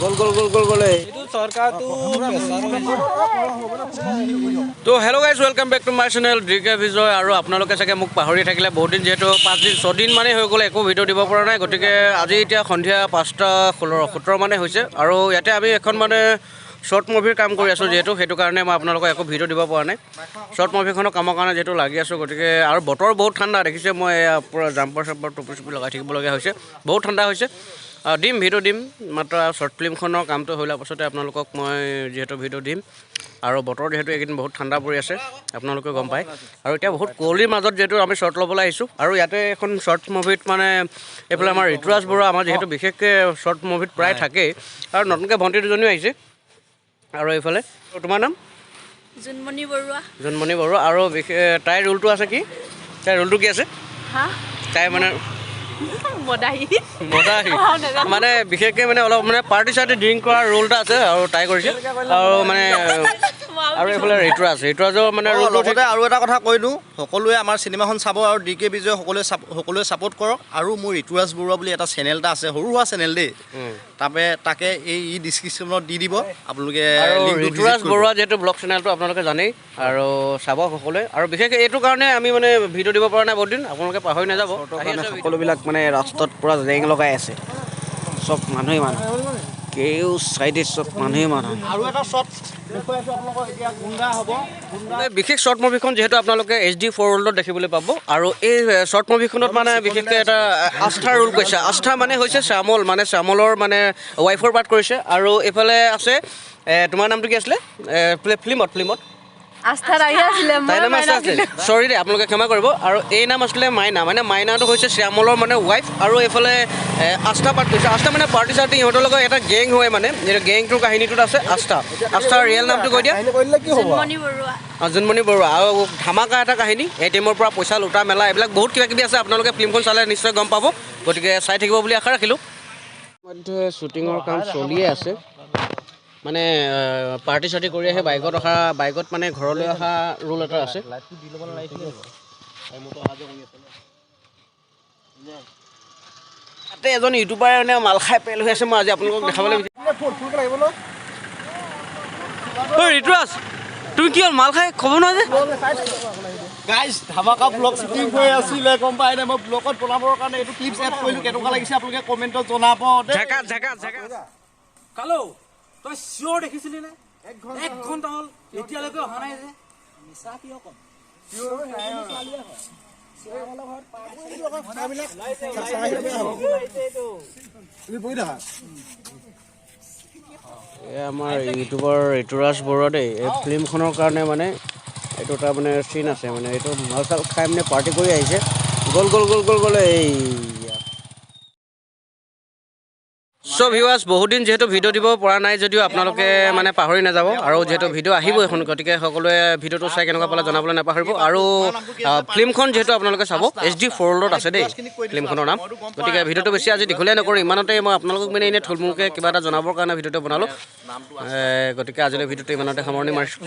গোল গোল গোল গোল গলে তো hello' guys welcome back to my channel DK Vijay আৰু আপোনালোকে চাগে মোক পাহৰি থাকিলে বহুত দিন যিহেতু 5 দিন 6 দিন মানে হৈ গ'ল একো ভিডিঅ' দিব পৰা নাই গতিকে আজি এতিয়া সন্ধিয়া 5টা 17 মানে হৈছে আৰু ইয়াতে আমি এখন মানে শ্বৰ্ট মুভিৰ কাম কৰি আছোঁ যিহেতু সেইটো কাৰণে মই আপোনালোকক একো ভিডিঅ' দিব পৰা নাই শ্বৰ্ট মুভিখনৰ কামৰ কাৰণে যিহেতু লাগি আছোঁ গতিকে আৰু বতৰ বহুত ঠাণ্ডা দেখিছে মই পূৰা জাম্পাৰ চাম্পাৰ টুপি চুপি লগাই থাকিবলগীয়া হৈছে বহুত ঠাণ্ডা হৈছে দিম ভিডিঅ' দিম মাত্ৰ শ্বৰ্ট ফিল্মখনৰ কামটো হৈ লোৱাৰ পাছতে আপোনালোকক মই যিহেতু ভিডিঅ' দিম আৰু বতৰ যিহেতু এইকেইদিন বহুত ঠাণ্ডা পৰি আছে আপোনালোকে গম পায় আৰু এতিয়া বহুত কুঁৱলীৰ মাজত যিহেতু আমি শ্বৰ্ট ল'বলৈ আহিছোঁ আৰু ইয়াতে এখন শ্বৰ্ট মুভিত মানে এইফালে আমাৰ ঋতুৰাজ বৰুৱা আমাৰ যিহেতু বিশেষকৈ শ্বৰ্ট মুভিত প্ৰায় থাকেই আৰু নতুনকৈ ভণ্টি দুজনীও আহিছে আৰু এইফালে তোমাৰ নাম জোনমণি বৰুৱা আৰু তাইৰ ৰোলটো আছে কি তাইৰ ৰোলটো কি আছে তাই মানে মদাহী মানে বিশেষকৈ মানে অলপ মানে পাৰ্টি চাৰ্টি ড্ৰিংক কৰাৰ ৰোল এটা আছে আৰু তাই কৰিছে আৰু মানে আৰু এইফালে ঋতুৰাজৰ মানে লগতে আৰু এটা কথা কৈ দিওঁ সকলোৱে আমাৰ চিনেমাখন চাব আৰু ডিকে বিজয় সকলোৱে ছাপোৰ্ট কৰক আৰু মোৰ ঋতুৰাজ বৰুৱা বুলি এটা চেনেল এটা আছে সৰু সুৰা চেনেল দেই তাকে এই ডিছক্ৰিপশ্যনত দি দিব আপোনালোকে ঋতুৰাজ বৰুৱা যিহেতু ব্লগ চেনেলটো আপোনালোকে জানেই আৰু চাব সকলোৱে আৰু বিশেষকৈ এইটো কাৰণে আমি মানে ভিডিঅ' দিব পৰা নাই বহুত দিন আপোনালোকে পাহৰি নাযাব সকলোবিলাক মানে ৰাস্তাত পূৰা জেং লগাই আছে চব মানুহে মানুহ কেও চাইডে চব মানুহে মানুহ আৰু এটা শ্বৰ্ট এতিয়া গুণ্ডা হ'ব বিশেষ শ্বৰ্ট মুভিখন যিহেতু আপোনালোকে HD 4 ৱৰ্ল্ডত দেখিবলৈ পাব আৰু এই শ্বৰ্ট মুভিখনত মানে বিশেষকৈ এটা আস্থাৰ ৰোল কৰিছে আস্থা মানে হৈছে শ্যামল মানে শ্যামলৰ মানে ৱাইফৰ পাৰ্ট কৰিছে আৰু এইফালে আছে তোমাৰ নামটো কি আছিলে ফিল্মত চৰি দেই আপোনালোকে ক্ষমা কৰিব আৰু এই নাম আছিলে মাইনা মানে মাইনাটো হৈছে শ্যামলৰ মানে ৱাইফ আৰু এইফালে আস্থা পাৰ্ট কৰিছে আস্থা মানে পাৰ্টি চাৰ্টি ইহঁতৰ লগত এটা গেং হয় মানে গেংটোৰ কাহিনীটোত আছে আস্থাৰ ৰিয়েল নামটো কৈ দিয়া জোনমণি বৰুৱা আৰু ধামাকা এটা কাহিনী ATMৰ পৰা পইচা লুটা মেলা এইবিলাক বহুত কিবা কিবি আছে আপোনালোকে ফিল্মখন চালে নিশ্চয় গম পাব গতিকে চাই থাকিব বুলি আশা ৰাখিলোঁ মধ্যে শ্বুটিঙৰ কাম চলিয়ে আছে মানে পাৰ্টি চাৰ্টি কৰি আহি বাইকত মানে ঘৰলৈ অহা ৰোল এটা আছে তাতে এজন ইউটিউবাৰে মানে মাল খাই পেল হৈ আছে মই আজি আপোনালোকক দেখাবলৈ ঋতুৰাজ তুমি কি হ'ল মাল খাই খবৰ নহয় যে গাইজ ধামাকা ব্লগ শ্বুটিং হৈ আছিলে গম পাই নাই মই ব্লগত বনাবৰ কাৰণে এইটো ক্লিপছ এড কৰিলোঁ কেনেকুৱা লাগিছে আপোনালোকে কমেণ্টত জনাব কালো তই চিঞৰ দেখিছিলি নে 1 ঘণ্টা হ'ল এতিয়ালৈকে অহা নাই যে মিছা কিয় কম আমাৰ ইউটিউবৰ ঋতুৰাজ বৰুৱা দেই এই ফিল্মখনৰ কাৰণে মানে এইটো এটা মানে চিন আছে মানে এইটো মাল চাল খাই মানে পাৰ্টি কৰি আহিছে গ'ল এই চ' ভিউৱাৰ্ছ বহুত দিন যিহেতু ভিডিঅ' দিব পৰা নাই যদিও আপোনালোকে মানে পাহৰি নাযাব আৰু যিহেতু ভিডিঅ' আহিব এখন গতিকে সকলোৱে ভিডিঅ'টো চাই কেনেকুৱা পালে জনাবলৈ নাপাহৰিব আৰু ফিল্মখন যিহেতু আপোনালোকে চাব HD 4 ৱৰ্ল্ডত আছে দেই ফিল্মখনৰ নাম গতিকে ভিডিঅ'টো বেছি আজি দীঘলীয়া নকৰোঁ ইমানতে মই আপোনালোকক মানে এনেই থুলমূলকৈ কিবা এটা জনাবৰ কাৰণে ভিডিঅ'টো বনালোঁ গতিকে আজিলৈ ভিডিঅ'টো ইমানতে সামৰণি মাৰিছোঁ